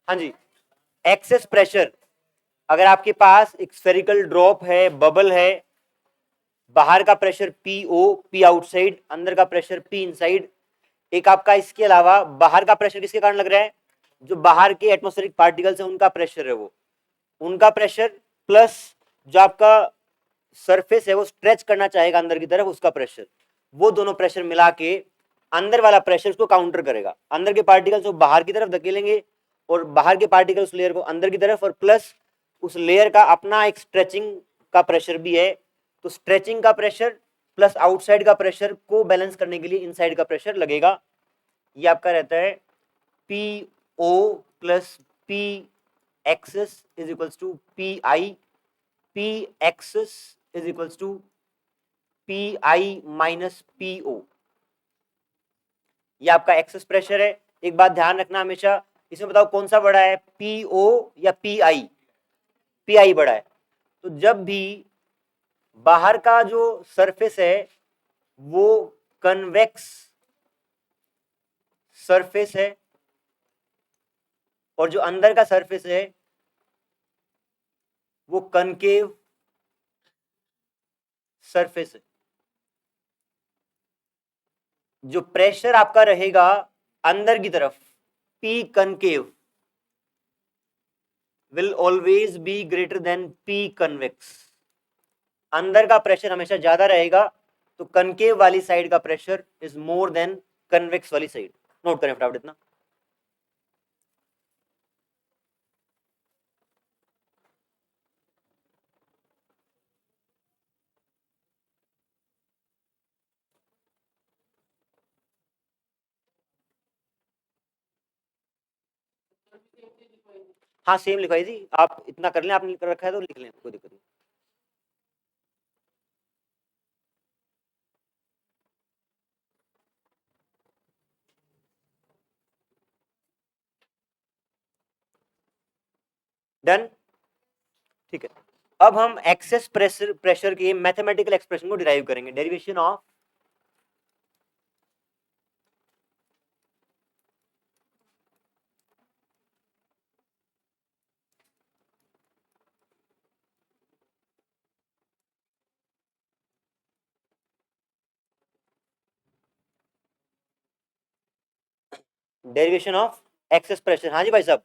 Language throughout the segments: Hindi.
हाँ जी, एक्सेस प्रेशर, अगर आपके पास एक स्फेरिकल ड्रॉप है, बबल है, बाहर का pressure P O, P outside, अंदर का प्रेशर पी इनसाइड, एक आपका इसके अलावा बाहर का प्रेशर किसके कारण लग रहा है, जो बाहर के एटमॉस्फेरिक पार्टिकल्स है उनका प्रेशर है, वो उनका प्रेशर प्लस जो आपका सरफेस है वो स्ट्रेच करना चाहेगा अंदर की तरफ, उसका प्रेशर, वो दोनों प्रेशर मिला के अंदर वाला प्रेशर उसको काउंटर करेगा। अंदर के पार्टिकल्स को बाहर की तरफ धकेलेंगे और बाहर के पार्टिकल्स लेयर को अंदर की तरफ, और प्लस उस लेयर का अपना एक स्ट्रेचिंग का प्रेशर भी है, तो स्ट्रेचिंग का प्रेशर प्लस आउटसाइड का प्रेशर को बैलेंस करने के लिए इनसाइड का प्रेशर लगेगा। ये आपका रहता है P O plus P excess is equals to P I, P excess is equals to P I minus P O. ये आपका एक्सेस प्रेशर है। एक बात ध्यान रखना हमेशा, इसमें बताओ कौन सा बड़ा है, पी ओ या पी आई? पी आई बड़ा है। तो जब भी बाहर का जो सरफेस है वो कन्वेक्स सरफेस है और जो अंदर का सरफेस है वो कनकेव सरफेस है, जो प्रेशर आपका रहेगा अंदर की तरफ P concave will always be greater than P convex. अंदर का प्रेशर हमेशा ज्यादा रहेगा, तो कनकेव वाली साइड का pressure is more than convex वाली साइड। नोट करें फटाफट इतना। हाँ सेम लिखवाई जी, आप इतना कर लें, आपने कर रखा है तो लिख लें, कोई दिक्कत नहीं। डन, ठीक है। अब हम एक्सेस प्रेशर प्रेशर के मैथमेटिकल एक्सप्रेशन को डिराइव करेंगे। Derivation of derivation of excess pressure. हाँ जी भाई साहब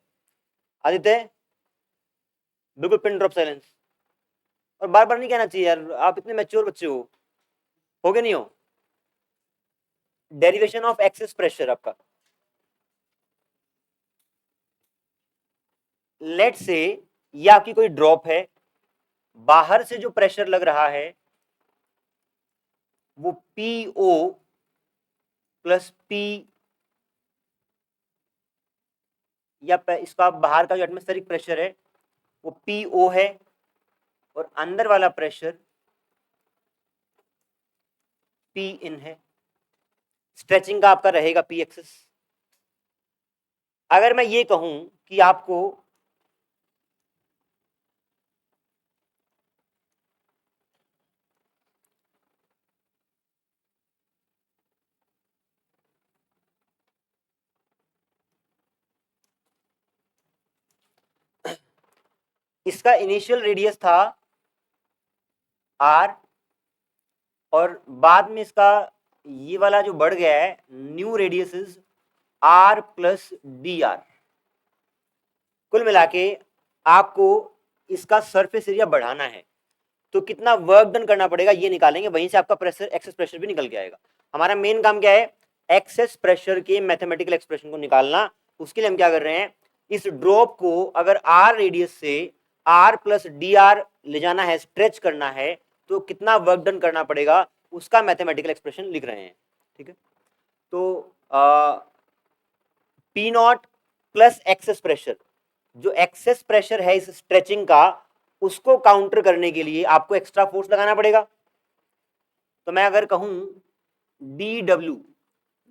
आदित्य, बिल्कुल पिन ड्रॉप साइलेंस। और बार बार नहीं कहना चाहिए यार, आप इतने मैच्योर बच्चे हो गए नहीं हो? डेरिवेशन ऑफ एक्सेस प्रेशर आपका, लेट से ये आपकी कोई ड्रॉप है, बाहर से जो प्रेशर लग रहा है वो पी ओ प्लस पी, या इसका बाहर का जो एटमॉस्फेरिक प्रेशर है वो पी ओ है, और अंदर वाला प्रेशर पी इन है। स्ट्रेचिंग का आपका रहेगा पी एक्सेस। अगर मैं ये कहूं कि आपको इसका इनिशियल रेडियस था आर, और बाद में इसका ये वाला जो बढ़ गया है new radius is R plus D R. कुल मिला के आपको इसका सरफेस एरिया बढ़ाना है, तो कितना वर्क डन करना पड़ेगा ये निकालेंगे, वहीं से आपका प्रेशर एक्सेस प्रेशर भी निकल के आएगा। हमारा मेन काम क्या है, एक्सेस प्रेशर के मैथमेटिकल एक्सप्रेशन को निकालना। उसके लिए हम क्या कर रहे हैं, इस ड्रॉप को अगर आर रेडियस से आर प्लस डी आर ले जाना है, स्ट्रेच करना है, तो कितना वर्क डन करना पड़ेगा उसका मैथमेटिकल एक्सप्रेशन लिख रहे हैं। ठीक है, तो P not plus excess pressure, जो एक्सेस प्रेशर है इस स्ट्रेचिंग का, उसको काउंटर करने के लिए आपको एक्स्ट्रा फोर्स लगाना पड़ेगा। तो मैं अगर कहूं D W,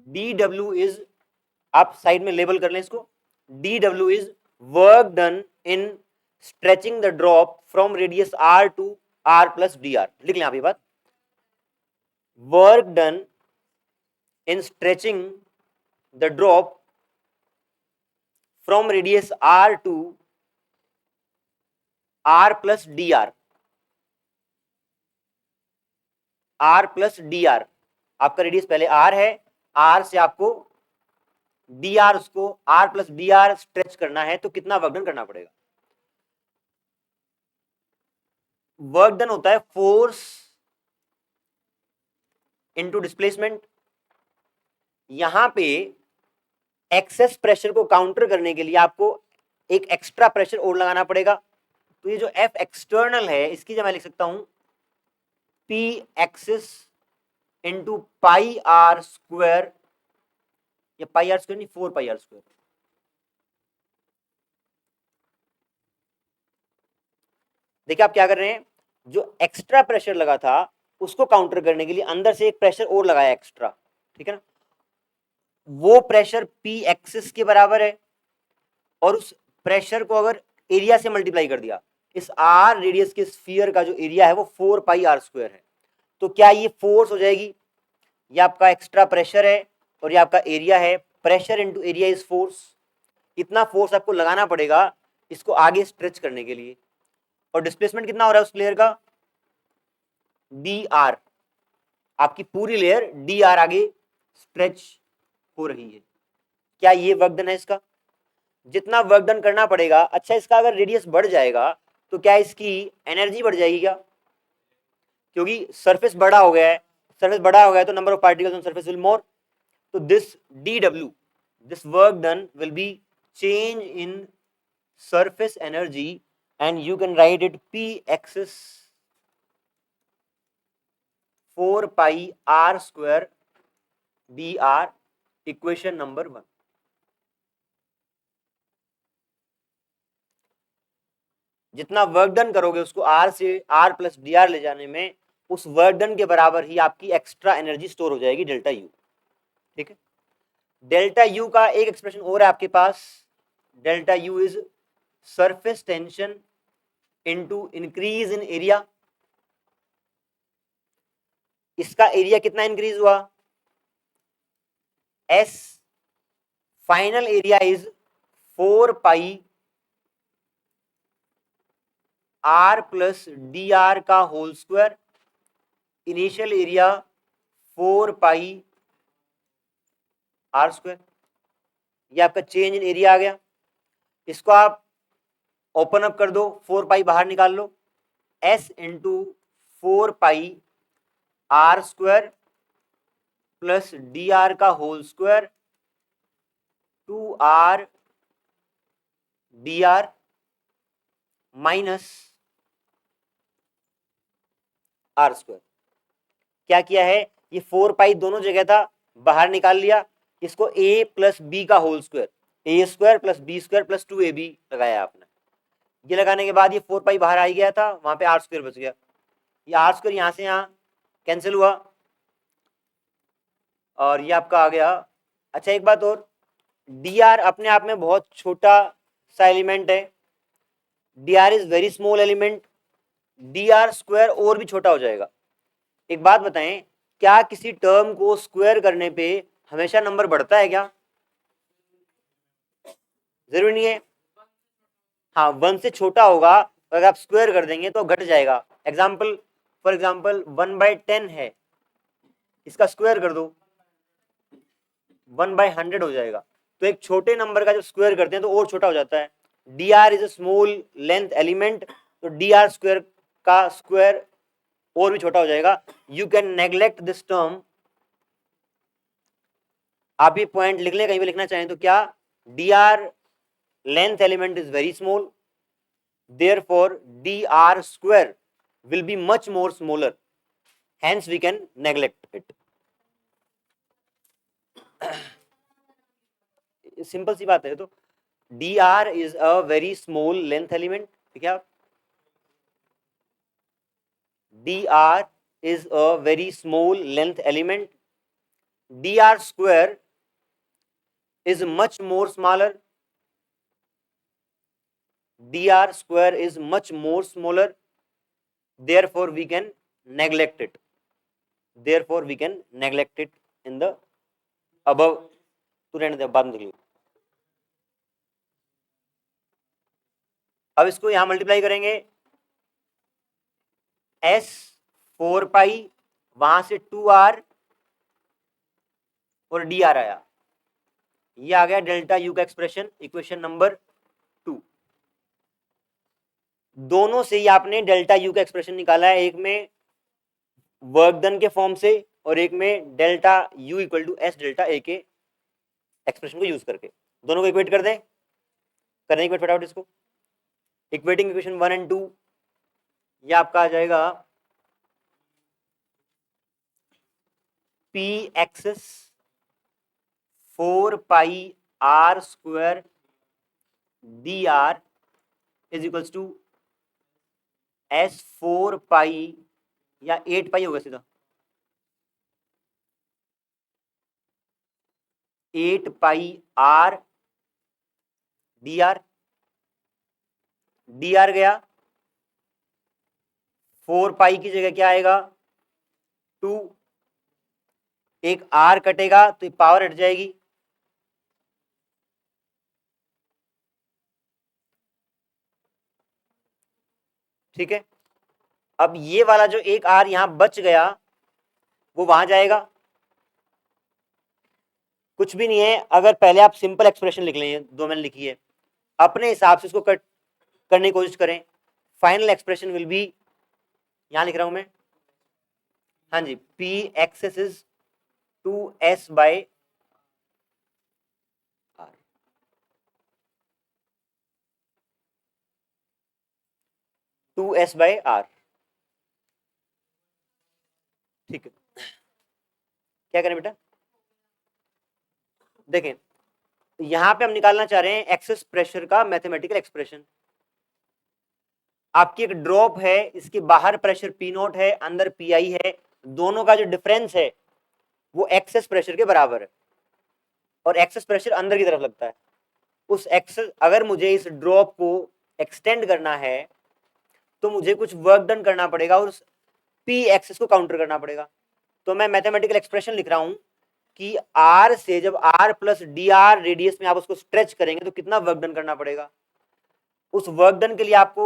D W is, आप साइड में लेबल कर लें इसको, D W is work done in stretching the drop from radius R to R plus D R. लिख लें आप ये बात, work done in stretching the drop from radius r to r plus dr, r plus dr, आपका रेडियस पहले r है, r से आपको dr, उसको r plus dr स्ट्रेच करना है, तो कितना वर्क डन करना पड़ेगा? वर्क डन होता है फोर्स इनटू डिस्प्लेसमेंट। यहां पे एक्सेस प्रेशर को काउंटर करने के लिए आपको एक एक्स्ट्रा प्रेशर और लगाना पड़ेगा। तो ये जो एफ एक्सटर्नल है, इसकी जगह मैं लिख सकता हूं P excess into pi R square, या पाई आर स्क्वायर नहीं, 4 पाई आर स्क्वायर। देखिए आप क्या कर रहे हैं, जो एक्स्ट्रा प्रेशर लगा था उसको काउंटर करने के लिए अंदर से एक प्रेशर और लगाया एक्स्ट्रा, ठीक है ना। वो प्रेशर पी एक्सिस के बराबर है, और उस प्रेशर को अगर एरिया से मल्टीप्लाई कर दिया, इस आर रेडियस के स्फीयर का जो एरिया है वो 4 पाई आर स्क्वायर है, तो क्या ये फोर्स हो जाएगी? ये आपका एक्स्ट्रा प्रेशर है और ये आपका एरिया है, pressure into area is force. इतना फोर्स आपको लगाना पड़ेगा इसको आगे स्ट्रेच करने के लिए। और डिस्प्लेसमेंट कितना हो रहा है उस लेयर का? डी आर, आपकी पूरी लेयर डी आर आगे स्ट्रेच हो रही है। क्या ये वर्क डन है इसका? जितना वर्क डन करना पड़ेगा। अच्छा, इसका अगर रेडियस बढ़ जाएगा तो क्या इसकी एनर्जी बढ़ जाएगी क्या? क्योंकि सरफेस बड़ा हो गया है, सरफेस बड़ा हो गया है तो number of particles on surface will more, तो this dw, this work done will be change in surface energy, and you can write it p axis 4 pi r square dr, equation number 1। जितना वर्क डन करोगे उसको r से r प्लस dr ले जाने में, उस वर्क डन के बराबर ही आपकी एक्स्ट्रा एनर्जी स्टोर हो जाएगी, डेल्टा यू। ठीक है, डेल्टा यू का एक एक्सप्रेशन और है आपके पास, delta U is surface tension into increase in area. इसका एरिया कितना इंक्रीज हुआ? S, final area is 4 pi R plus D R का whole square, initial area 4 pi R square. ये आपका चेंज इन एरिया आ गया। इसको आप ओपन अप कर दो, 4 पाई बाहर निकाल लो, S into 4 pi R square plus D R का whole square 2 R D R minus R square. क्या किया है, ये 4 पाई दोनों जगह था, बाहर निकाल लिया, इसको a प्लस बी का whole square, A square plus B square plus 2ab लगाया आपने। ये लगाने के बाद ये 4 पाई बाहर आ गया था, वहां पे आर स्क्वायर बच गया। ये आर स्क्वायर यहां से यहां कैंसिल हुआ और ये आपका आ गया। अच्छा, एक बात और, डी आर अपने आप में बहुत छोटा सा एलिमेंट है, D R is very small element, D R square और भी छोटा हो जाएगा। एक बात बताएं, क्या किसी टर्म को स्क्वायर करने पे हमेशा नंबर बढ़ता है क्या? जरूरी नहीं है। हाँ, 1 से छोटा होगा, अगर आप स्क्वायर कर देंगे तो घट जाएगा। एग्जाम्पल, फॉर एग्जाम्पल 1/10 है, इसका स्क्वायर कर दो, 1/100 हो जाएगा। तो एक छोटे नंबर का जब स्क्वायर करते हैं तो और छोटा हो जाता है। D R is a small length element, तो डी आर स्क्वायर का स्क्वायर और भी छोटा हो जाएगा। You can neglect this term. आप ये पॉइंट लिख लें, कहीं भी लिखना चाहें तो, क्या D R length element is very small, therefore dr square will be much more smaller, hence we can neglect it। Simple सी बात है। तो dr is a very small length element, ठीक है। dr is a very small length element, dr square is much more smaller, dr square is much more smaller, therefore we can neglect it, therefore we can neglect it in the above। तो रहने दे, बाद में देख लो। अब इसको यहां मल्टीप्लाई करेंगे, S 4 पाई, वहां से 2R और dr आया, ये आ गया डेल्टा यू का एक्सप्रेशन, इक्वेशन नंबर 2। दोनों से ही आपने डेल्टा यू का एक्सप्रेशन निकाला है, एक में वर्क डन के फॉर्म से और एक में delta U equal to S delta A के एक्सप्रेशन को यूज करके। दोनों को इक्वेट कर दें, करें इक्वेट फटाफट इसको। इक्वेटिंग इक्वेशन 1 एंड 2, ये आपका आ जाएगा P excess 4 pi R square D R is equals to S 4 pi या 8 पाई होगा सीधा, 8 pi R D R, D R गया, 4 पाई की जगह क्या आएगा 2, एक आर कटेगा तो पावर हट जाएगी, ठीक है। अब ये वाला जो एक आर यहां बच गया वो वहां जाएगा, कुछ भी नहीं है। अगर पहले आप सिंपल एक्सप्रेशन लिख लें, दो मैंने लिखी है, अपने हिसाब से इसको कट करने की कोशिश करें, फाइनल एक्सप्रेशन विल बी, यहां लिख रहा हूं मैं, हाँ जी, P excess is 2s by R, 2s by R, ठीक है। क्या करें बेटा, देखें यहां पे हम निकालना चाह रहे हैं एक्सेस प्रेशर का मैथमेटिकल एक्सप्रेशन। आपकी एक ड्रॉप है, इसके बाहर प्रेशर पी नॉट है, अंदर पी आई है, दोनों का जो डिफरेंस है वो एक्सेस प्रेशर के बराबर है, और एक्सेस प्रेशर अंदर की तरफ लगता है। उस एक्सेस, अगर मुझे इस ड्रॉप को एक्सटेंड करना है तो मुझे कुछ वर्क डन करना पड़ेगा और उस पी एक्सेस को काउंटर करना पड़ेगा। तो मैं मैथमेटिकल एक्सप्रेशन लिख रहा हूं कि आर से जब R plus D R radius में आप उसको स्ट्रेच करेंगे तो कितना वर्क डन करना पड़ेगा। उस वर्क डन के लिए आपको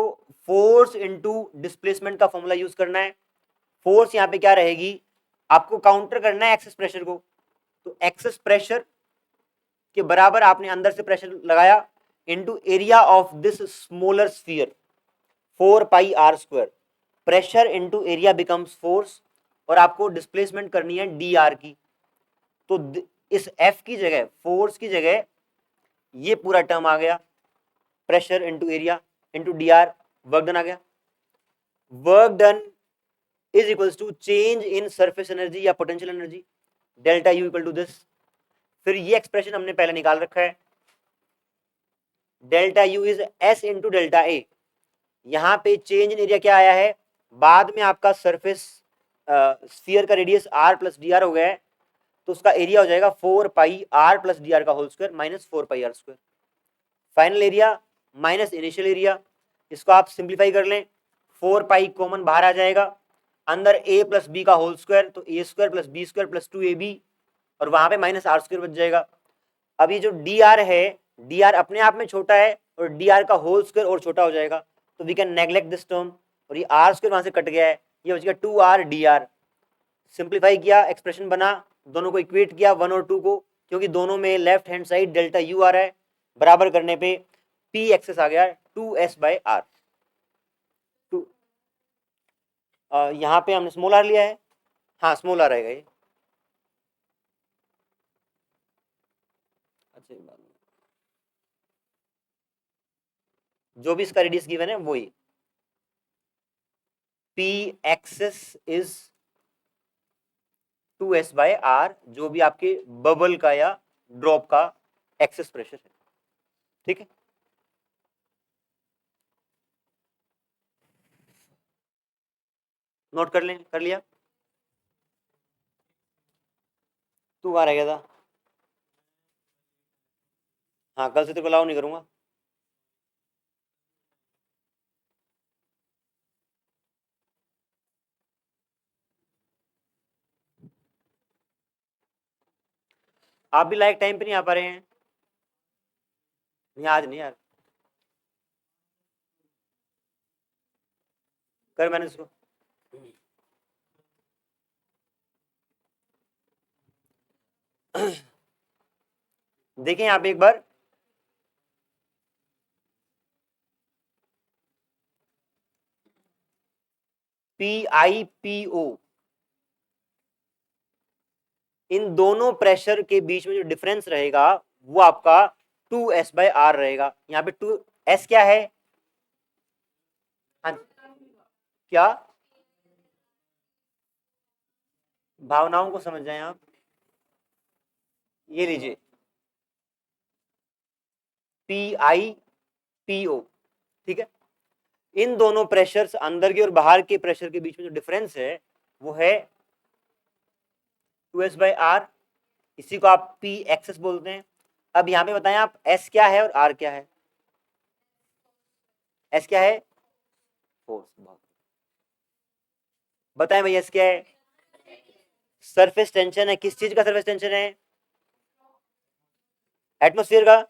फोर्स इनटू डिस्प्लेसमेंट का फॉर्मूला यूज करना है। फोर्स यहाँ पे क्या रहेगी, आपको काउंटर करना है एक्सेस प्रेशर को, तो एक्सेस प्रेशर के बराबर आपने अंदर से प्रेशर लगाया into area of this smaller sphere 4 pi R square, pressure into area becomes force, और आपको डिस्प्लेसमेंट करनी है डी आर की। तो इस एफ की जगह, फोर्स की जगह ये पूरा टर्म आ गया, pressure into area into D R, work done आ गया। Work done is equals to change in surface energy या potential energy, delta U equal to this. फिर ये एक्सप्रेशन हमने पहले निकाल रखा है, delta U is S into delta A. यहां पे चेंज इन एरिया क्या आया है, बाद में आपका सरफेस स्फीयर का radius R plus D R हो गया है, तो उसका एरिया हो जाएगा 4 pi R plus D R का whole square minus 4 pi R square. Final area minus initial area, इसको आप सिंप्लीफाई कर लें, 4 पाई कॉमन बाहर आ जाएगा, अंदर a प्लस बी का होल स्क्वायर, तो A square plus B square plus 2ab, और वहां पे माइनस आर स्क्वायर बच जाएगा। अब ये जो डी आर है, डी आर अपने आप में छोटा है और डी आर का होल स्क्वायर और छोटा हो जाएगा, तो we can neglect this term, और ये आर स्क्वायर वहां से कट गया है, ये बच गया 2r डी आर। सिंप्लीफाई किया, एक्सप्रेशन बना, दोनों को इक्वेट किया 1 और 2 को, क्योंकि दोनों में left hand side delta U आ रहा है, बराबर करने पे पी एक्सेस आ गया 2s बाय आर। यहाँ पे हमने स्मॉल आर लिया है, हाँ स्मॉल आर रहेगा ये, अच्छा जो भी इसका रेडियस गिवन है वही, P excess is 2s by R, जो भी आपके बबल का या ड्रॉप का एक्सेस प्रेशर है, ठीक है। नोट कर लें, कर लिया, तू कहाँ रह गया था, हाँ कल से तेरे को अलाउ नहीं करूंगा। आप भी लाइक टाइम पे नहीं आ पा रहे हैं, नहीं आज नहीं यार, कर मैंने इसको, देखें यहाँ पे एक बार, PiPo, इन दोनों प्रेशर के बीच में जो डिफरेंस रहेगा वो आपका 2S/R रहेगा। यहाँ पे 2S क्या है? हाँ, क्या? भावनाओं को समझ जाएं आप, ये लीजिए PiPo, ठीक है। इन दोनों प्रेशर्स, अंदर के और बाहर के प्रेशर के बीच में जो डिफरेंस है वो है 2S/R, इसी को आप P एक्सेस बोलते हैं। अब यहां पे बताएं आप S क्या है और R क्या है? S क्या है? फोर्स। बताएं भैया S क्या है? सरफेस टेंशन है। किस चीज का सरफेस टेंशन है? एटमोस्फियर का।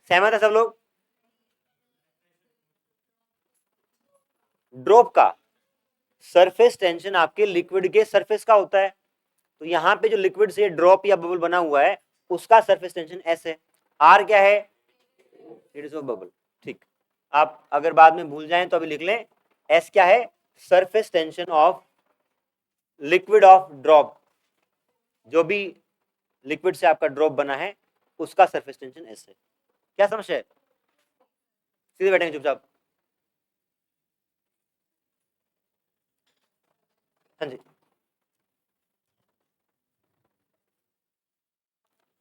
सहमत है सब लोग? ड्रॉप का सरफेस टेंशन आपके लिक्विड के सरफेस का होता है, तो यहां पे जो लिक्विड से ड्रॉप या बबल बना हुआ है उसका सरफेस टेंशन S है। R क्या है? Radius of bubble. ठीक, आप अगर बाद में भूल जाएं तो अभी लिख लें, S क्या है? Surface tension of liquid of drop, जो भी लिक्विड से आपका ड्रॉप बना है उसका सरफेस टेंशन S है। क्या समझ है? सीधे बैठेंगे चुपचाप। हाँ जी,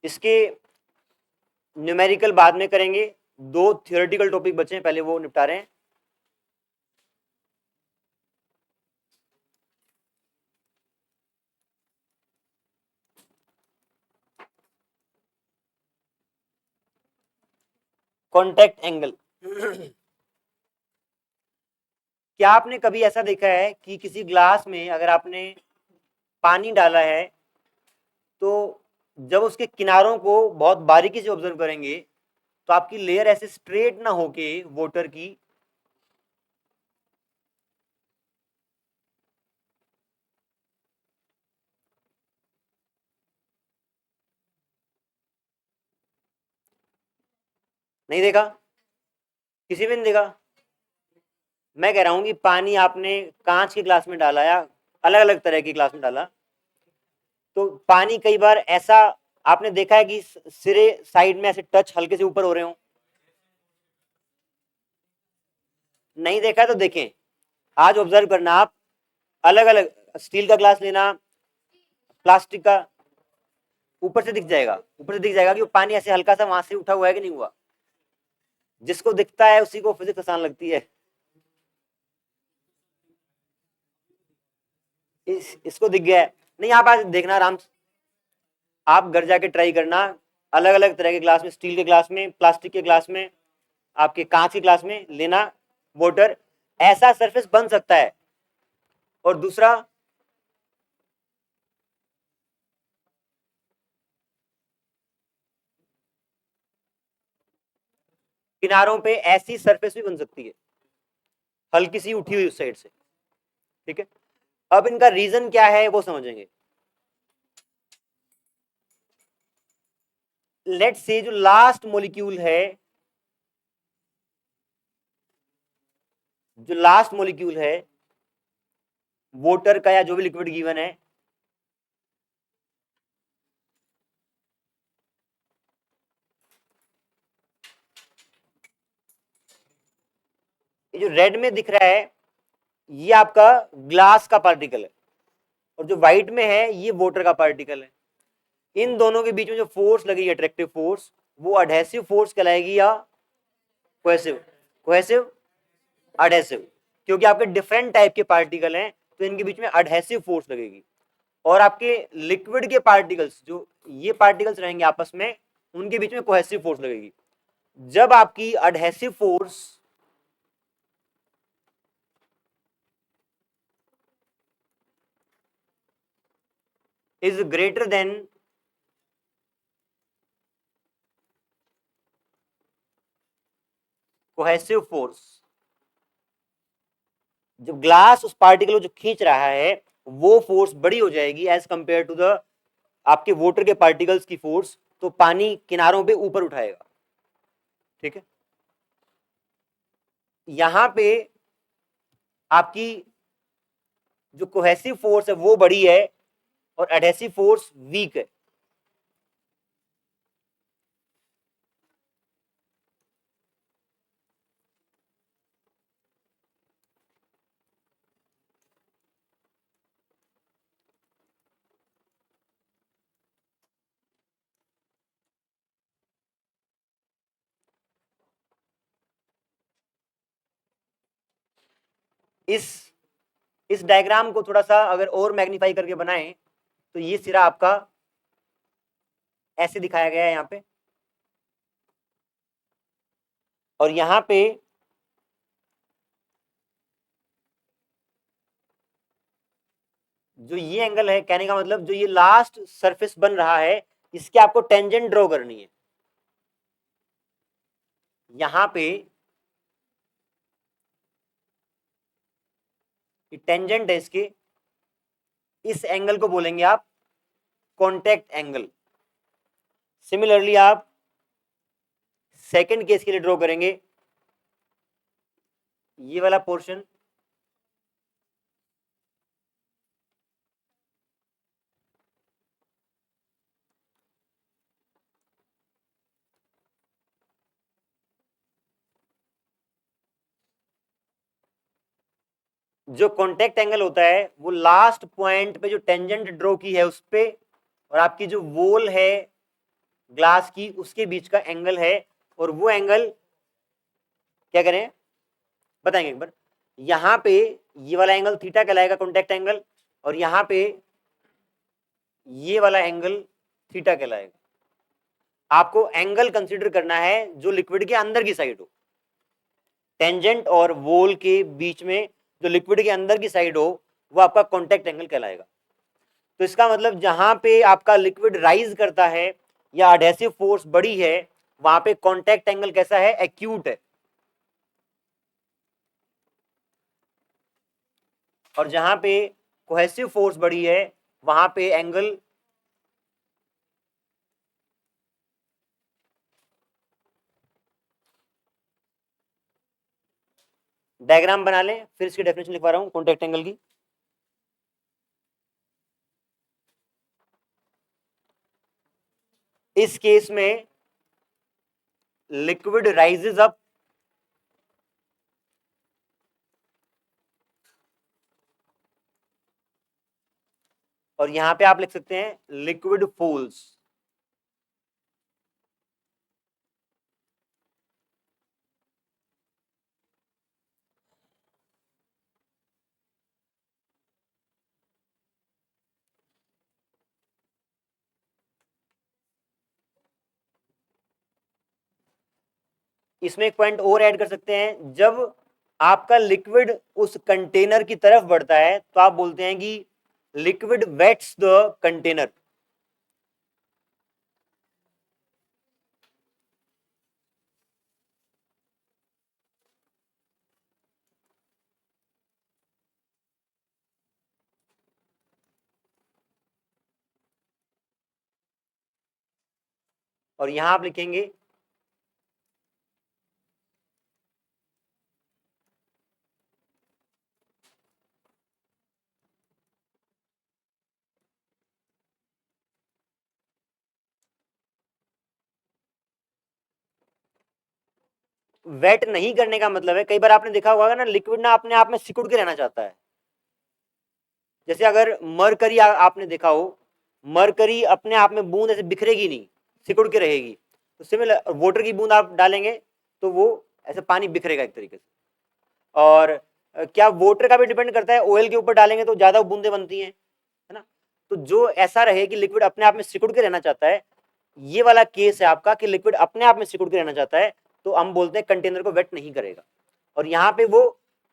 इसके न्यूमेरिकल बाद में करेंगे, दो थियोरेटिकल टॉपिक बचे हैं, पहले वो निपटा रहे हैं। Contact angle. क्या आपने कभी ऐसा देखा है कि किसी ग्लास में अगर आपने पानी डाला है तो जब उसके किनारों को बहुत बारीकी से ऑब्जर्व करेंगे तो आपकी लेयर ऐसे स्ट्रेट ना होके वाटर की, नहीं देखा? किसी भी नहीं देखा? मैं कह रहा हूं कि पानी आपने कांच के ग्लास में डाला या अलग अलग तरह के ग्लास में डाला, तो पानी कई बार ऐसा आपने देखा है कि सिरे साइड में ऐसे टच हल्के से ऊपर हो रहे हो? नहीं देखा तो देखें, आज ऑब्जर्व करना आप, अलग अलग स्टील का ग्लास लेना, प्लास्टिक का, ऊपर से दिख जाएगा, ऊपर से दिख जाएगा कि वो पानी ऐसे हल्का सा वहां से उठा हुआ है कि नहीं हुआ। जिसको दिखता है उसी को फिजिक्स आसान लगती है। इसको दिख गया है? नहीं, आप आज देखना आराम से, आप घर जाके ट्राई करना, अलग अलग तरह के ग्लास में, स्टील के ग्लास में, प्लास्टिक के ग्लास में, आपके कांच के ग्लास में लेना वाटर, ऐसा सरफेस बन सकता है। और दूसरा, किनारों पे ऐसी सरफेस भी बन सकती है, हल्की सी उठी हुई उस साइड से। ठीक है, अब इनका रीजन क्या है वो समझेंगे। लेट्स से जो लास्ट मॉलिक्यूल है, जो लास्ट मॉलिक्यूल है वाटर का या जो भी लिक्विड गिवन है, ये जो रेड में दिख रहा है ये आपका ग्लास का पार्टिकल है, और जो व्हाइट में है ये वाटर का पार्टिकल है। इन दोनों के बीच में जो फोर्स लगेगी, अट्रैक्टिव फोर्स, वो अडहेसिव फोर्स कहलाएगी या कोहेसिव? कोहेसिव, अडहेसिव, क्योंकि आपके डिफरेंट टाइप के पार्टिकल हैं तो इनके बीच में अडहेसिव फोर्स लगेगी। और आपके लिक्विड के पार्टिकल्स, जो ये पार्टिकल्स रहेंगे आपस में, उनके बीच में कोहेसिव फोर्स लगेगी। जब आपकी adhesive force is greater than cohesive force, जब ग्लास उस पार्टिकल को जो खींच रहा है वो फोर्स बड़ी हो जाएगी एज कंपेयर टू द आपके वाटर के पार्टिकल्स की फोर्स, तो पानी किनारों पे ऊपर उठाएगा। ठीक है, यहां पे आपकी जो कोहेसिव फोर्स है वो बड़ी है और एडहेसिव फोर्स वीक है। इस इस डायग्राम को थोड़ा सा अगर और मैग्नीफाई करके बनाएं तो ये सिरा आपका ऐसे दिखाया गया है यहां पे, और यहां पे जो ये एंगल है, कहने का मतलब जो ये लास्ट सरफेस बन रहा है इसके आपको टेंजेंट ड्रॉ करनी है। यहां पे टेंजेंट है इसके, इस एंगल को बोलेंगे आप कॉन्टेक्ट एंगल। सिमिलरली आप सेकंड केस के लिए ड्रॉ करेंगे ये वाला पोर्शन, जो कॉन्टेक्ट एंगल होता है वो लास्ट पॉइंट पे जो टेंजेंट ड्रॉ की है उस पे और आपकी जो वॉल है ग्लास की उसके बीच का एंगल है, और वो एंगल क्या करें बताएंगे एक बार। यहां पे ये वाला एंगल थीटा कहलाएगा कॉन्टेक्ट एंगल, और यहां पे ये वाला एंगल थीटा कहलाएगा। आपको एंगल कंसीडर करना है जो लिक्विड के अंदर की साइड हो, टेंजेंट और वॉल के बीच में जो लिक्विड के अंदर की साइड हो वो आपका कॉन्टेक्ट एंगल कहलाएगा। तो इसका मतलब जहां पे आपका लिक्विड राइज करता है या एडहेसिव फोर्स बड़ी है वहां पे कॉन्टेक्ट एंगल कैसा है, एक्यूट है, और जहां पे कोहेसिव फोर्स बड़ी है वहां पे एंगल डायग्राम बना लें, फिर इसकी डेफिनेशन लिखवा रहा हूं कॉन्टेक्ट एंगल की। इस केस में लिक्विड राइजेस अप और यहां पे आप लिख सकते हैं लिक्विड फॉल्स। इसमें एक पॉइंट और ऐड कर सकते हैं, जब आपका लिक्विड उस कंटेनर की तरफ बढ़ता है तो आप बोलते हैं कि लिक्विड वेट्स द कंटेनर। और यहां आप लिखेंगे वेट नहीं करने का मतलब है, कई बार आपने देखा होगा ना लिक्विड ना अपने आप में सिकुड़ के रहना चाहता है। जैसे अगर मरकरी आपने देखा हो, मरकरी अपने आप में बूंद ऐसे बिखरेगी नहीं, सिकुड़ के रहेगी। तो सिमिलर वाटर की बूंद आप डालेंगे तो वो ऐसे पानी बिखरेगा एक तरीके से। और क्या वाटर का भी डिपेंड करता है, ऑयल के ऊपर डालेंगे तो ज्यादा बूंदे बनती हैं, है ना। तो जो ऐसा रहे कि लिक्विड अपने आप में सिकुड़ के रहना चाहता है, ये वाला केस है आपका कि लिक्विड अपने आप में सिकुड़ के रहना चाहता है, तो हम बोलते हैं कंटेनर को वेट नहीं करेगा। और यहाँ पे वो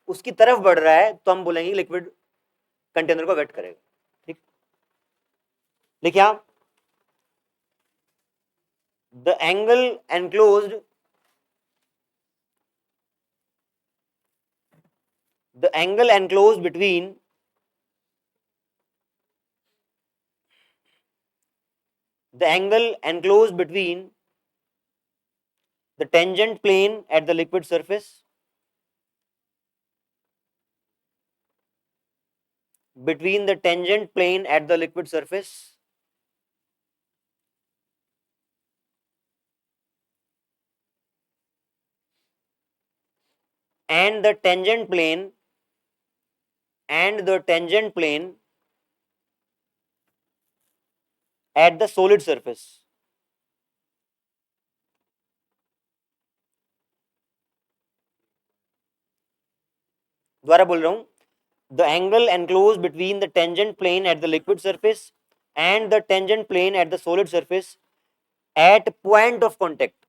उसकी तरफ बढ़ रहा है तो हम बोलेंगे लिक्विड कंटेनर को वेट करेगा। ठीक, देखिए आप, the angle enclosed the angle enclosed between the tangent plane at the liquid surface between the tangent plane at the liquid surface and the tangent plane at the solid surface. दोबारा बोल रहा हूं, the angle enclosed between the tangent plane at the liquid surface and the tangent plane at the solid surface at point of contact.